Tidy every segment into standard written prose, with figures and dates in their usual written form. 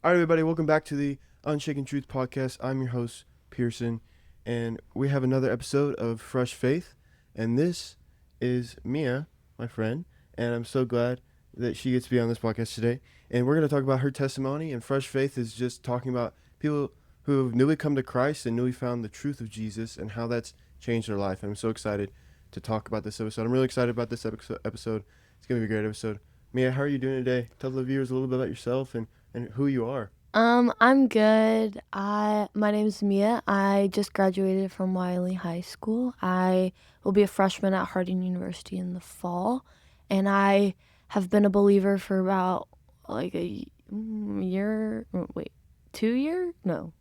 All right, everybody, welcome back to the Unshaken Truth podcast. I'm your host, Pearson, and we have another episode of Fresh Faith. And this is Mia, my friend, and I'm so glad that she gets to be on this podcast today. And we're going to talk about her testimony. And Fresh Faith is just talking about people who have newly come to Christ and newly found the truth of Jesus and how that's changed their life. And I'm so excited to talk about this episode. I'm really excited about this episode. It's going to be a great episode. Mia, how are you doing today? Tell the viewers a little bit about yourself and who you are. I'm good. My name's Mia. I just graduated from Wiley High School. I will be a freshman at Harding University in the fall, and I have been a believer for about like year. Wait, 2 years? No,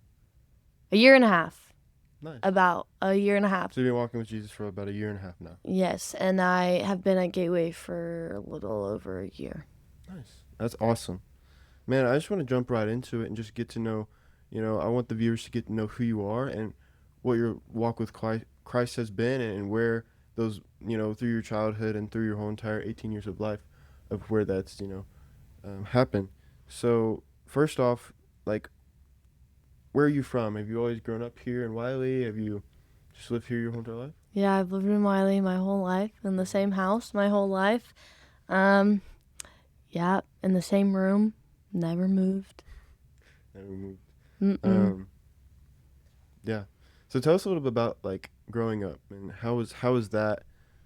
a year and a half. Nice. About a year and a half. So you've been walking with Jesus for about a year and a half now. Yes, and I have been at Gateway for a little over a year. Nice. That's awesome. Man, I just want to jump right into it and just get to know, I want the viewers to get to know who you are and what your walk with Christ has been and where those, through your childhood and through your whole entire 18 years of life of where that's, happened. So first off, like, where are you from? Have you always grown up here in Wiley? Have you just lived here your whole entire life? Yeah, I've lived in Wiley my whole life, in the same house my whole life. Yeah, in the same room. Never moved. Never moved. Mm-mm. Yeah. So tell us a little bit about like growing up and how was that,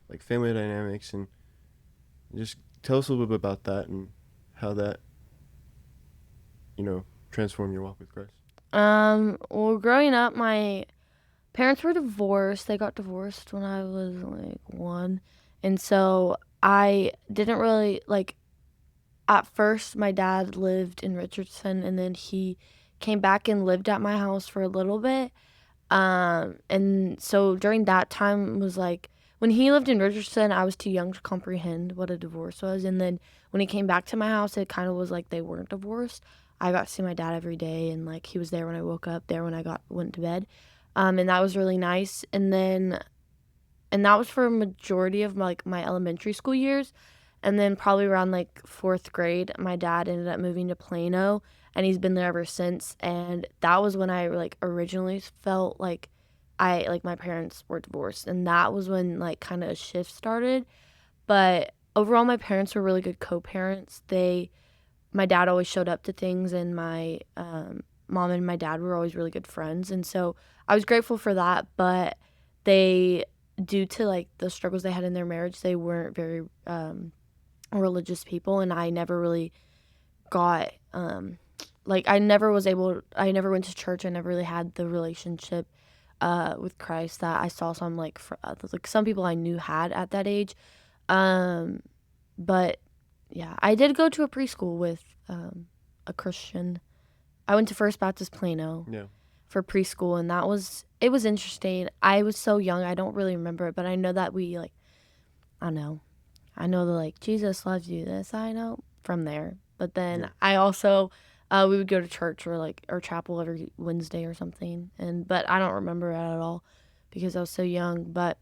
like family dynamics, and just tell us a little bit about that and how that, transformed your walk with Christ. Well, growing up, my parents were divorced. They got divorced when I was like 1. And so I didn't really at first my dad lived in Richardson, and then he came back and lived at my house for a little bit. And so during that time was like when he lived in Richardson, I was too young to comprehend what a divorce was. And then when he came back to my house, it kind of was like they weren't divorced. I got to see my dad every day, and like he was there when I woke up, there when I went to bed. And that was really nice. And that was for a majority of my elementary school years. And then probably around like 4th grade, my dad ended up moving to Plano, and he's been there ever since. And that was when I like originally felt like my parents were divorced, and that was when like kind of a shift started. But overall, my parents were really good co-parents. My dad always showed up to things, and my mom and my dad were always really good friends, and so I was grateful for that. But they, due to like the struggles they had in their marriage, they weren't very religious people, and I never really got I never went to church. I never really had the relationship with Christ that I saw some like some people I knew had at that age. But yeah, I did go to a preschool with a Christian. I went to First Baptist Plano for preschool, and it was interesting. I was so young, I don't really remember it, but I know that I know that like Jesus loves you. This I know from there. But then I also we would go to church or chapel every Wednesday or something. But I don't remember it at all because I was so young. But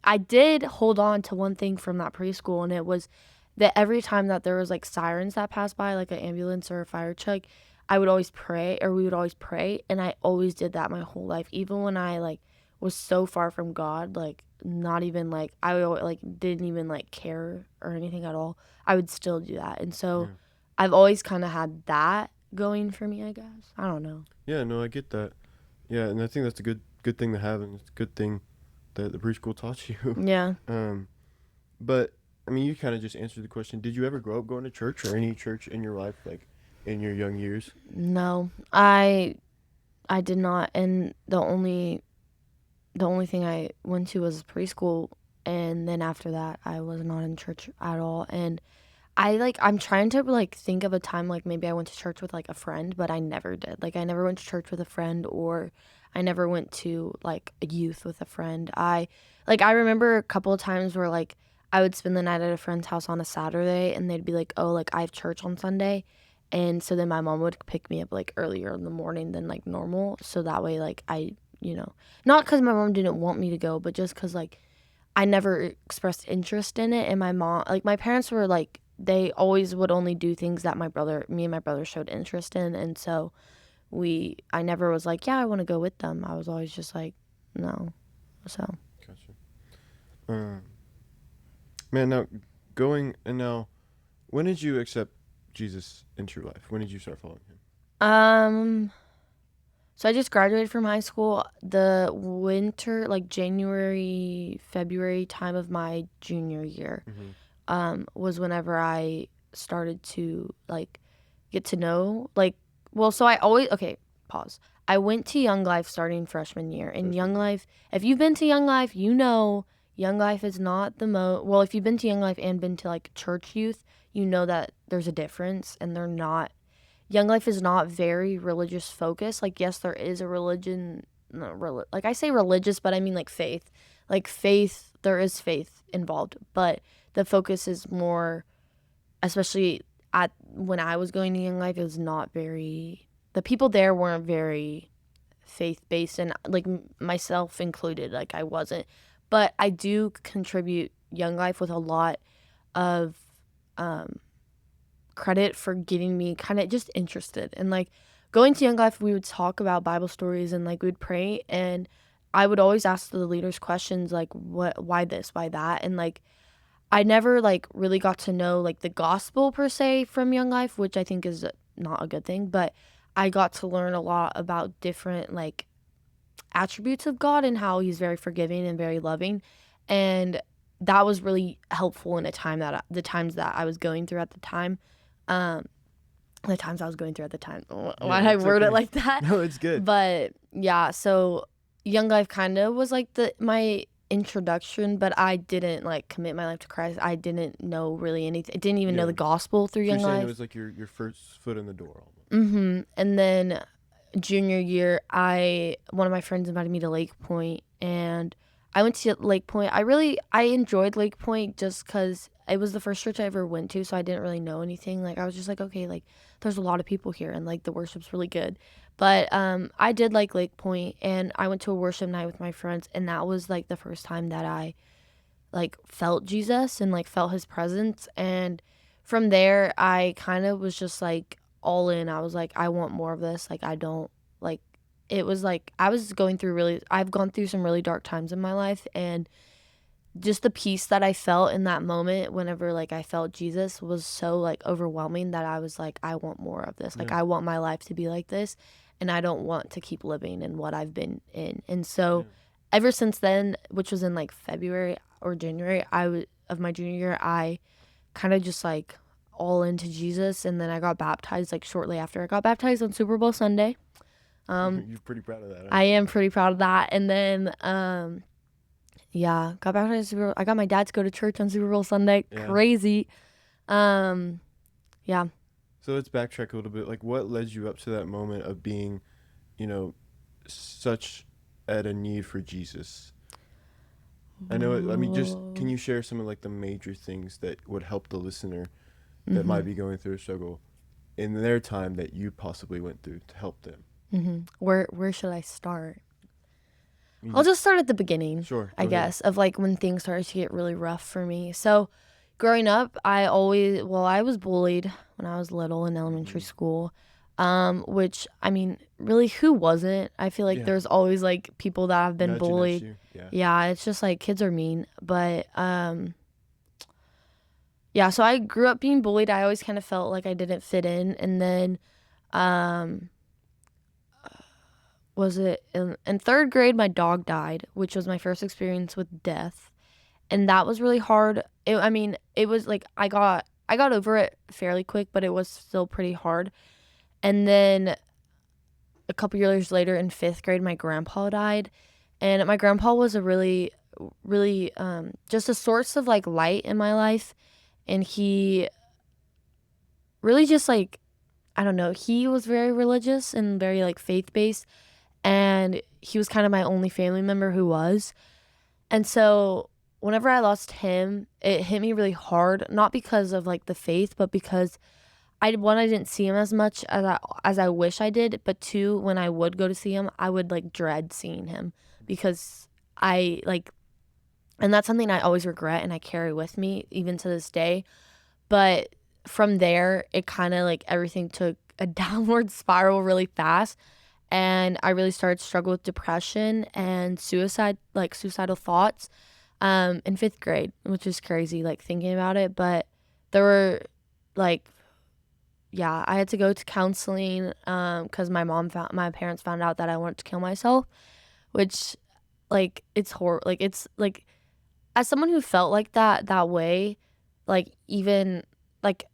I did hold on to one thing from that preschool, and it was that every time that there was like sirens that passed by, like an ambulance or a fire truck, we would always pray, and I always did that my whole life, even when I like was so far from God, like not even like I like didn't even like care or anything at all. I would still do that, and so I've always kind of had that going for me, I guess. I don't know. Yeah, no, I get that. Yeah, and I think that's a good thing to have, and it's a good thing that the preschool taught you. Yeah. But I mean, you kind of just answered the question. Did you ever grow up going to church or any church in your life, like in your young years? No, I did not, and the only thing I went to was preschool, and then after that, I was not in church at all. And I'm trying to like think of a time like maybe I went to church with like a friend, but I never did. Like I never went to church with a friend, or I never went to like a youth with a friend. I remember a couple of times where like I would spend the night at a friend's house on a Saturday, and they'd be like, "Oh, like I have church on Sunday." And so then my mom would pick me up like earlier in the morning than like normal, so that way like not because my mom didn't want me to go, but just because like I never expressed interest in it. And my parents were like they always would only do things that me and my brother showed interest in. And so I never was like, yeah, I want to go with them. I was always just like, no. So. Gotcha. Man, now, when did you accept Jesus into your life? When did you start following him? So I just graduated from high school the winter, like January, February time of my junior year. Was whenever I started to like get to know okay, pause. I went to Young Life starting freshman year. And Young Life, if you've been to Young Life, you know Young Life is not the well, if you've been to Young Life and been to like church youth, you know that there's a difference, and they're not Young Life is not very religious focused. Like, yes, there is a religion, like I say religious, but I mean like faith. Like faith, there is faith involved, but the focus is more, especially when I was going to Young Life, it was not very. The people there weren't very faith based, and like myself included, like I wasn't. But I do contribute Young Life with a lot of credit for getting me kind of just interested. And like going to Young Life, we would talk about Bible stories and like we'd pray, and I would always ask the leaders questions like, why this, why that, and like I never like really got to know like the gospel per se from Young Life, which I think is not a good thing, but I got to learn a lot about different like attributes of God and how he's very forgiving and very loving. And that was really helpful in the times that I was going through at the time. The times I was going through at the time. Why did I word it like that? No, it's good. But yeah, so Young Life kind of was like my introduction, but I didn't like commit my life to Christ. I didn't know really anything. I didn't even know the gospel through Young Life. It was like your first foot in the door almost. And then junior year, one of my friends invited me to Lake Point, and I went to Lake Point. I enjoyed Lake Point just because it was the first church I ever went to, so I didn't really know anything. Like, I was just like, okay, like, there's a lot of people here, and, like, the worship's really good. But I did like Lake Point, and I went to a worship night with my friends, and that was, like, the first time that I, like, felt Jesus and, like, felt his presence. And from there, I kind of was just, like, all in. I was like, I want more of this. Like, I don't, like, it was, like, I've gone through some really dark times in my life, and just the peace that I felt in that moment whenever like I felt Jesus was so like overwhelming that I was like, I want more of this. Like, I want my life to be like this, and I don't want to keep living in what I've been in. And so ever since then, which was in like February or January of my junior year, I kind of just like all into Jesus. And then I got baptized like shortly after. I got baptized on Super Bowl Sunday. You're pretty proud of that, aren't you? I am pretty proud of that. And then yeah, got baptized. I got my dad to go to church on Super Bowl Sunday. Yeah. Crazy. Yeah. So let's backtrack a little bit. Like, what led you up to that moment of being, such at a need for Jesus? I know. Can you share some of like the major things that would help the listener that might be going through a struggle in their time that you possibly went through to help them? Where should I start? I'll just start at the beginning. Sure. I guess, of like when things started to get really rough for me. So growing up, I was bullied when I was little in elementary school. Which, I mean, really, who wasn't? I feel like there's always like people that have been bullied. Yeah, it's just like kids are mean. But yeah, so I grew up being bullied. I always kind of felt like I didn't fit in. And then was it in third grade, my dog died, which was my first experience with death. And that was really hard. It was like I got over it fairly quick, but it was still pretty hard. And then a couple years later in fifth grade, my grandpa died. And my grandpa was a really, really just a source of like light in my life. And he really just like, I don't know, he was very religious and very like faith-based. And he was kind of my only family member who was. And so whenever I lost him, it hit me really hard, not because of like the faith, but because I didn't see him as much as I wish I did. But two, when I would go to see him, I would like dread seeing him because and that's something I always regret and I carry with me even to this day. But from there, it kind of like everything took a downward spiral really fast. And I really started to struggle with depression and suicidal thoughts in fifth grade, which is crazy, like thinking about it. But there were like, yeah, I had to go to counseling because my parents found out that I wanted to kill myself, which like it's horrible. Like it's like as someone who felt like that way, like like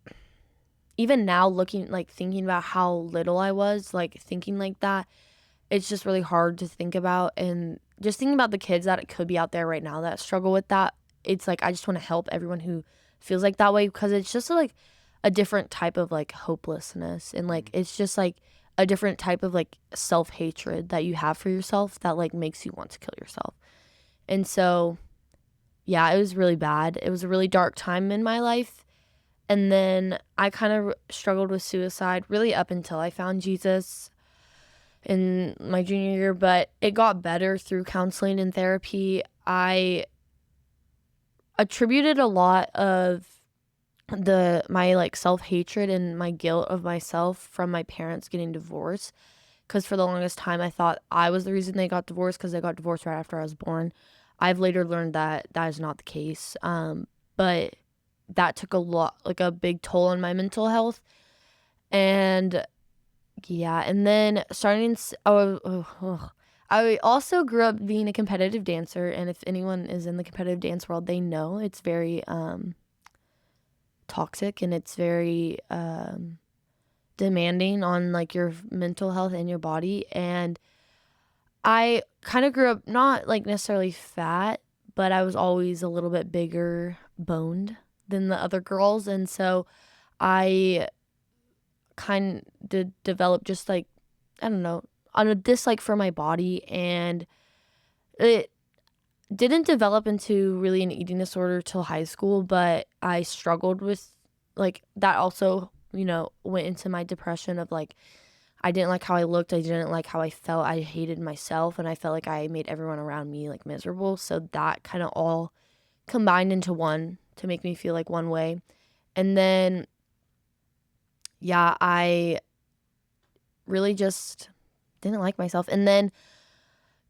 even now looking like thinking about how little I was like thinking like that, it's just really hard to think about. And just thinking about the kids that could be out there right now that struggle with that, it's like I just want to help everyone who feels like that way, because it's just like a different type of like hopelessness, and like it's just like a different type of like self-hatred that you have for yourself that like makes you want to kill yourself. And so yeah, it was really bad. It was a really dark time in my life. And then I kind of struggled with suicide really up until I found Jesus in my junior year, but it got better through counseling and therapy. I attributed a lot of my like self-hatred and my guilt of myself from my parents getting divorced, because for the longest time I thought I was the reason they got divorced, because they got divorced right after I was born. I've later learned that that is not the case. But that took a big toll on my mental health. And yeah, and then I also grew up being a competitive dancer, and if anyone is in the competitive dance world, they know it's very toxic, and it's very demanding on like your mental health and your body. And I kind of grew up not like necessarily fat, but I was always a little bit bigger boned than the other girls, and so I kind of developed just like, I don't know, on a dislike for my body. And it didn't develop into really an eating disorder till high school, but I struggled with like that also, went into my depression of like I didn't like how I looked, I didn't like how I felt, I hated myself, and I felt like I made everyone around me like miserable. So that kind of all combined into one to make me feel like one way. And then yeah, I really just didn't like myself. And then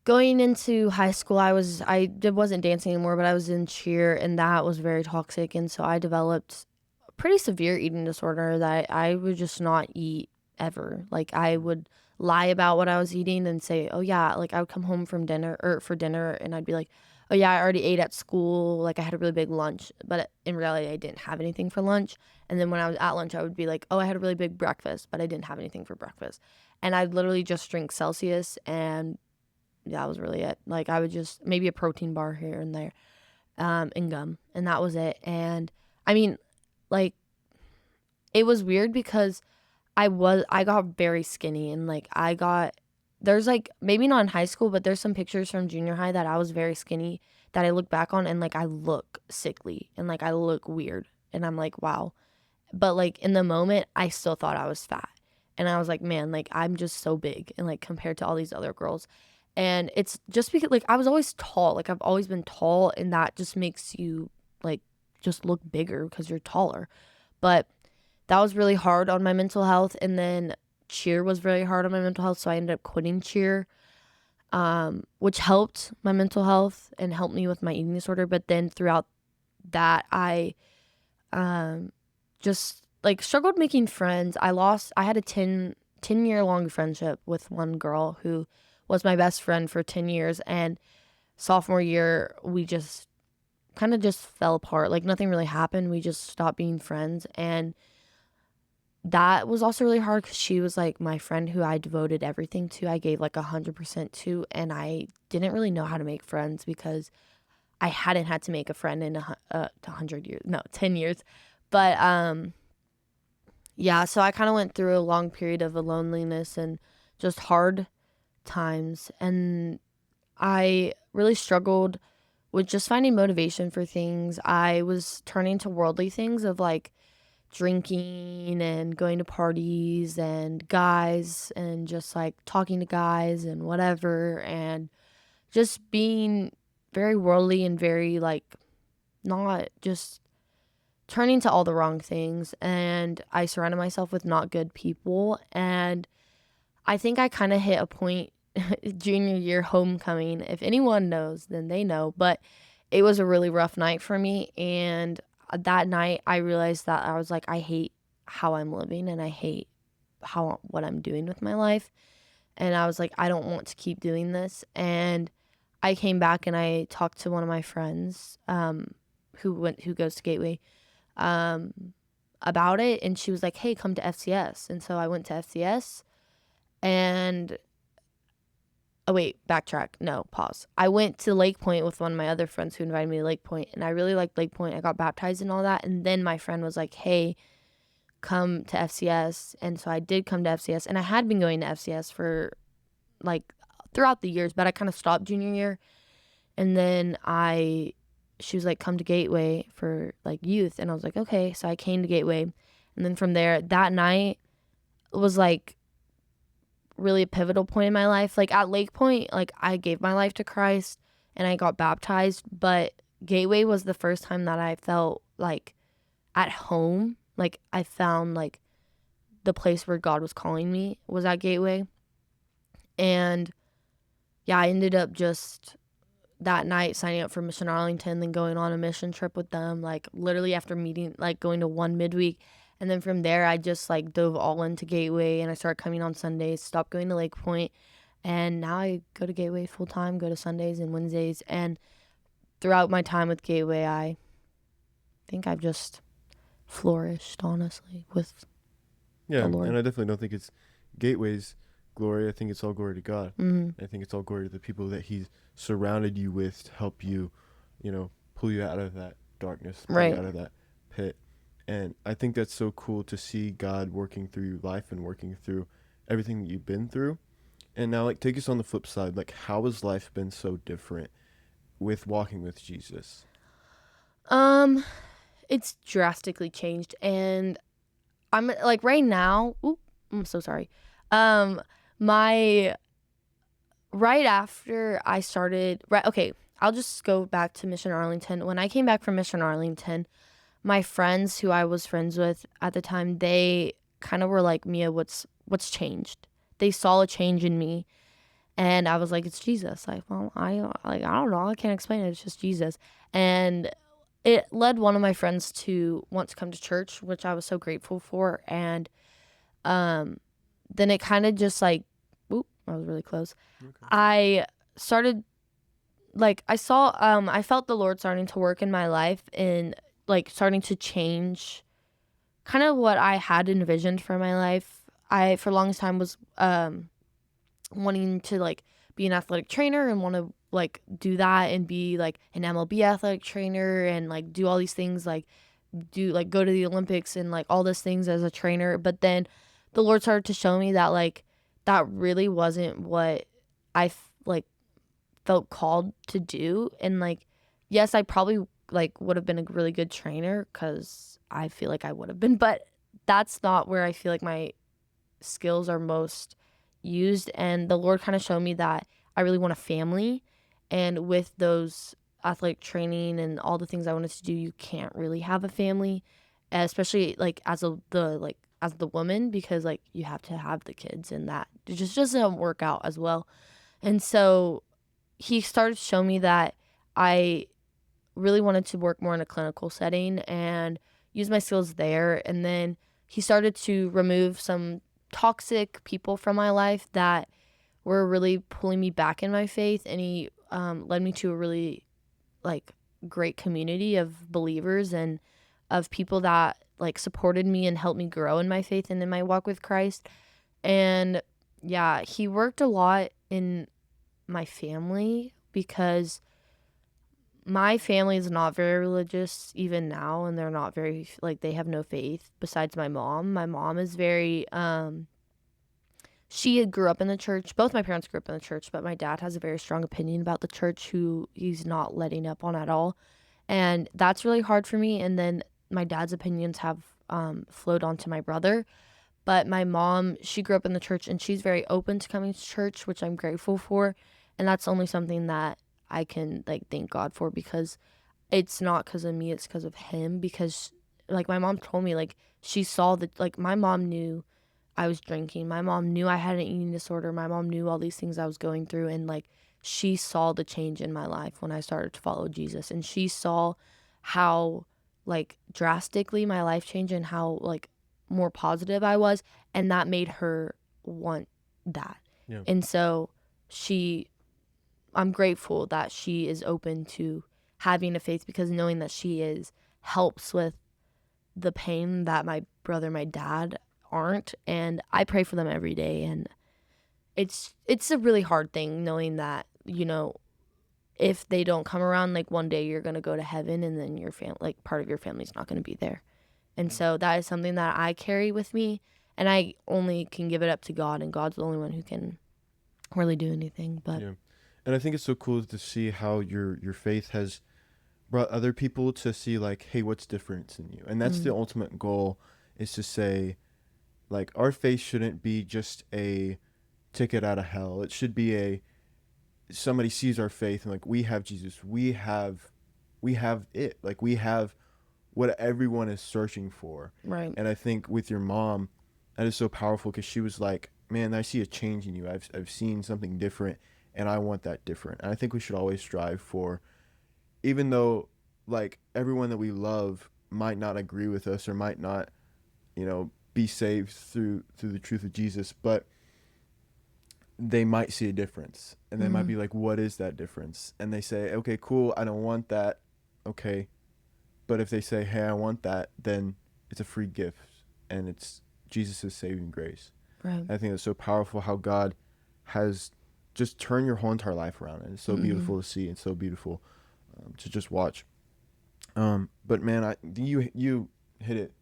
going into high school, wasn't dancing anymore, but I was in cheer, and that was very toxic. And so I developed a pretty severe eating disorder that I would just not eat ever. Like I would lie about what I was eating and say, "Oh yeah," like I would come home from dinner or for dinner, and I'd be like, "Oh yeah, I already ate at school. Like I had a really big lunch," but in reality, I didn't have anything for lunch. And then when I was at lunch, I would be like, "Oh, I had a really big breakfast, but I didn't have anything for breakfast." And I'd literally just drink Celsius, and that was really it. Like I would just maybe a protein bar here and there, and gum, and that was it. And I mean, like it was weird because I got very skinny, and like there's like maybe not in high school, but there's some pictures from junior high that I was very skinny that I look back on, and like I look sickly and like I look weird, and I'm like, wow. But like in the moment, I still thought I was fat. And I was like, man, like I'm just so big and like compared to all these other girls. And it's just because like I was always tall. Like I've always been tall, and that just makes you like just look bigger because you're taller. But that was really hard on my mental health. And then cheer was very hard on my mental health. So I ended up quitting cheer, which helped my mental health and helped me with my eating disorder. But then throughout that, I um, just like struggled making friends. I had a 10 year long friendship with one girl who was my best friend for 10 years. And sophomore year, we just kind of just fell apart. Like nothing really happened. We just stopped being friends. And that was also really hard because she was like my friend who I devoted everything to. I gave like 100% to, and I didn't really know how to make friends because I hadn't had to make a friend in 100 years, no, 10 years. But yeah, so I kind of went through a long period of loneliness and just hard times. And I really struggled with just finding motivation for things. I was turning to worldly things of like drinking and going to parties and guys and just like talking to guys and whatever, and just being very worldly and very like not just turning to all the wrong things, and I surrounded myself with not good people. And I think I kind of hit a point junior year homecoming. If anyone knows, then they know. But it was a really rough night for me. And that night, I realized that I was like, I hate how I'm living, and I hate what I'm doing with my life. And I was like, I don't want to keep doing this. And I came back and I talked to one of my friends, who goes to Gateway, about it, and she was like, hey, come to FCS. And so I went to FCS. And oh wait, backtrack. No, pause. I went to Lake Point with one of my other friends who invited me to Lake Point, and I really liked Lake Point. I got baptized and all that. And then my friend was like, hey, come to FCS. And so I did come to FCS, and I had been going to FCS for like throughout the years, but I kind of stopped junior year. And then she was like, come to Gateway for like youth. And I was like, okay. So I came to Gateway. And then from there, that night was like really a pivotal point in my life. Like at Lake Point, like I gave my life to Christ and I got baptized, but Gateway was the first time that I felt like at home. Like I found like the place where God was calling me was at Gateway. And yeah, I ended up just that night signing up for Mission Arlington, then going on a mission trip with them, like literally after meeting, like going to one midweek. And then from there, I just like dove all into Gateway, and I started coming on Sundays, stopped going to Lake Point, and now I go to Gateway full time, go to Sundays and Wednesdays. And throughout my time with Gateway, I think I've just flourished, honestly, with Yeah, the and Lord. I definitely don't think it's Gateway's glory. I think it's all glory to God. Mm-hmm. I think it's all glory to the people that He's surrounded you with to help you, pull you out of that darkness, pull you Right. out of that pit. And I think that's so cool to see God working through your life and working through everything that you've been through. And now, like, take us on the flip side. Like, how has life been so different with walking with Jesus? It's drastically changed, and I'm like right now. Ooh, I'm so sorry. Um, my right after I started, right, okay, I'll just go back to Mission Arlington. When I came back from Mission Arlington, my friends who I was friends with at the time, they kind of were like, Mia, what's changed? They saw a change in me, and I was like, it's Jesus. Like, well, I don't know, I can't explain it. It's just Jesus. And it led one of my friends to want to come to church, which I was so grateful for. And um, then it kind of just like, oop, I was really close. Okay. I started I felt the Lord starting to work in my life and like starting to change kind of what I had envisioned for my life. I for the longest time was wanting to like be an athletic trainer and want to like do that and be like an MLB athletic trainer and like do all these things, like do like go to the Olympics and like all these things as a trainer. But then the Lord started to show me that like that really wasn't what like felt called to do. And like yes, I probably like would have been a really good trainer because I feel like I would have been, but that's not where I feel like my skills are most used. And the Lord kind of showed me that I really want a family, and with those athletic training and all the things I wanted to do, you can't really have a family, especially like as the woman, because like you have to have the kids, and that it just doesn't work out as well. And so he started to show me that I really wanted to work more in a clinical setting and use my skills there. And then he started to remove some toxic people from my life that were really pulling me back in my faith. And he led me to a really like great community of believers and of people that like supported me and helped me grow in my faith and in my walk with Christ. And yeah, he worked a lot in my family because my family is not very religious even now, and they're not very like they have no faith besides my mom. My mom is very she grew up in the church. Both my parents grew up in the church, but my dad has a very strong opinion about the church who he's not letting up on at all. And that's really hard for me. And then my dad's opinions have flowed onto my brother. But my mom, she grew up in the church and she's very open to coming to church, which I'm grateful for. And that's only something that I can like thank God for, because it's not because of me, it's because of him. Because like my mom told me, like she saw that, like my mom knew I was drinking. My mom knew I had an eating disorder. My mom knew all these things I was going through, and like she saw the change in my life when I started to follow Jesus, and she saw how like drastically my life changed and how like more positive I was, and that made her want that. Yeah. And so she I'm grateful that she is open to having a faith, because knowing that she is helps with the pain that my brother, my dad aren't, and I pray for them every day. And it's a really hard thing knowing that, you know, if they don't come around, like one day you're going to go to heaven, and then your family, like part of your family's not going to be there. And so that is something that I carry with me, and I only can give it up to God, and God's the only one who can really do anything. But Yeah. And I think it's so cool to see how your faith has brought other people to see like, hey, what's different in you? And that's the ultimate goal, is to say like our faith shouldn't be just a ticket out of hell. It should be a somebody sees our faith and like, we have Jesus. We have it. Like we have what everyone is searching for. right. And I think with your mom, that is so powerful, because she was like, man, I see a change in you. I've seen something different, and I want that different. And I think we should always strive for, even though like everyone that we love might not agree with us or might not, be saved through the truth of Jesus, but they might see a difference, and they might be like, what is that difference? And they say, okay, cool, I don't want that. Okay. But if they say, hey, I want that, then it's a free gift, and it's Jesus' saving grace. Right. I think it's so powerful how God has just turned your whole entire life around, and it's so beautiful to see, and so beautiful to just watch. But man, you hit it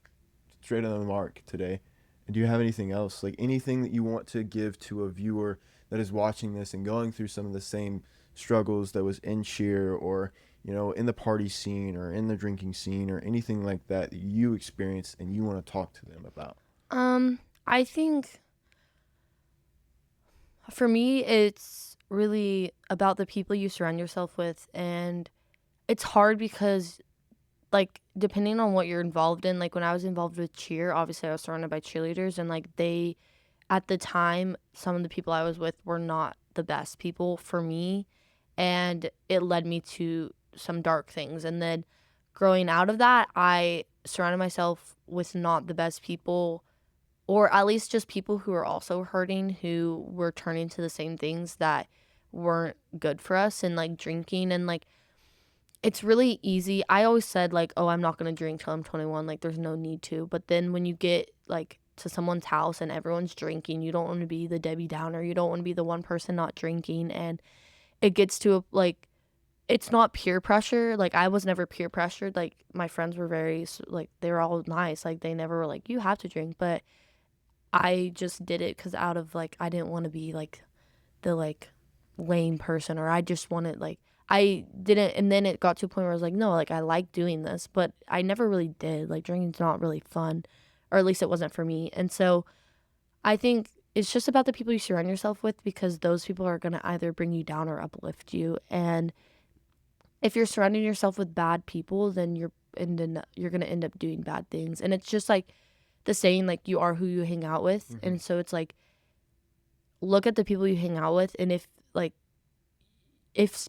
straight on the mark today. And do you have anything else, like anything that you want to give to a viewer that is watching this and going through some of the same struggles that was in cheer, or in the party scene, or in the drinking scene, or anything like that you experienced and you want to talk to them about? I think for me, it's really about the people you surround yourself with. And it's hard because, like, depending on what you're involved in, like when I was involved with cheer, obviously I was surrounded by cheerleaders, and like at the time, some of the people I was with were not the best people for me. And it led me to some dark things. And then growing out of that, I surrounded myself with not the best people, or at least just people who are also hurting, who were turning to the same things that weren't good for us, and like drinking. And like it's really easy. I always said like, oh, I'm not going to drink till I'm 21, like there's no need to. But then when you get like to someone's house and everyone's drinking, you don't want to be the Debbie Downer, you don't want to be the one person not drinking. And it gets to a, like, it's not peer pressure. Like I was never peer pressured. Like my friends were very like, they were all nice, like they never were like, you have to drink. But I just did it because out of like, I didn't want to be like the like lame person, or I just wanted like, I didn't. And then it got to a point where I was like, no, like I like doing this, but I never really did. Like drinking's not really fun, or at least it wasn't for me. And so I think it's just about the people you surround yourself with, because those people are going to either bring you down or uplift you. And if you're surrounding yourself with bad people, then you're going to end up doing bad things. And it's just like the saying, like you are who you hang out with. And so it's like, look at the people you hang out with, and if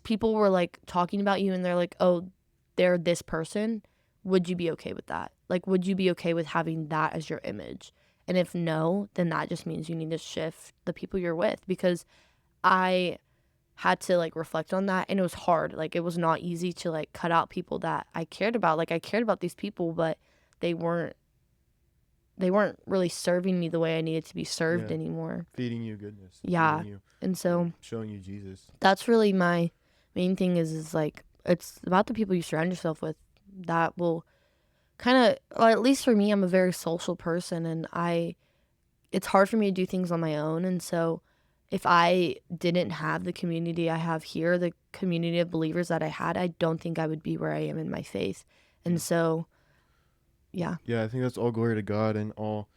people were like talking about you and they're like, oh, they're this person, would you be okay with that? Like, would you be okay with having that as your image? And if no, then that just means you need to shift the people you're with, because I had to like reflect on that, and it was hard. Like it was not easy to like cut out people that I cared about. Like I cared about these people, but they weren't really serving me the way I needed to be served anymore. Feeding you goodness. Yeah. You, and so showing you Jesus. That's really my main thing is like, it's about the people you surround yourself with that will kind of, well, at least for me, I'm a very social person, and it's hard for me to do things on my own. And so if I didn't have the community I have here, the community of believers that I had, I don't think I would be where I am in my faith. And so, yeah. Yeah, I think that's all glory to God, and all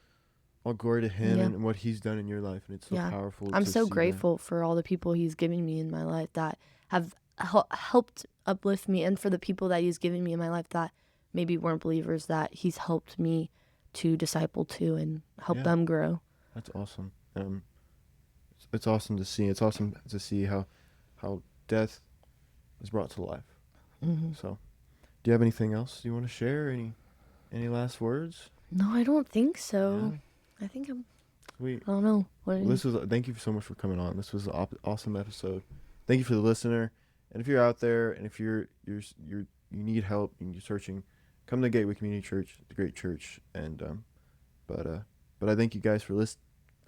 glory to Him, Yeah. and what He's done in your life, and it's so powerful. I'm to so see grateful for all the people He's given me in my life that have helped uplift me, and for the people that He's given me in my life that maybe weren't believers that he's helped me to disciple to and help Yeah. them grow. That's awesome. It's awesome to see. It's awesome to see how death is brought to life. So, do you have anything else you want to share? Any last words? No, I don't think so. Yeah. I think I'm. Sweet. I don't know. Thank you so much for coming on. This was an awesome episode. Thank you for the listener. And if you're out there and if you need help and you're searching, come to Gateway Community Church, the great church. And but I thank you guys for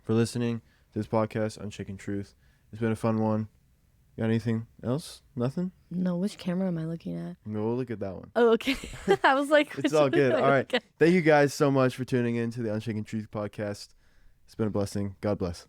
listening to this podcast, Unshaken Truth. It's been a fun one. Got anything else? Nothing? No, which camera am I looking at? No, we'll look at that one. Oh, okay. I was like, It's all good. All right. Okay. Thank you guys so much for tuning in to the Unshaken Truth podcast. It's been a blessing. God bless.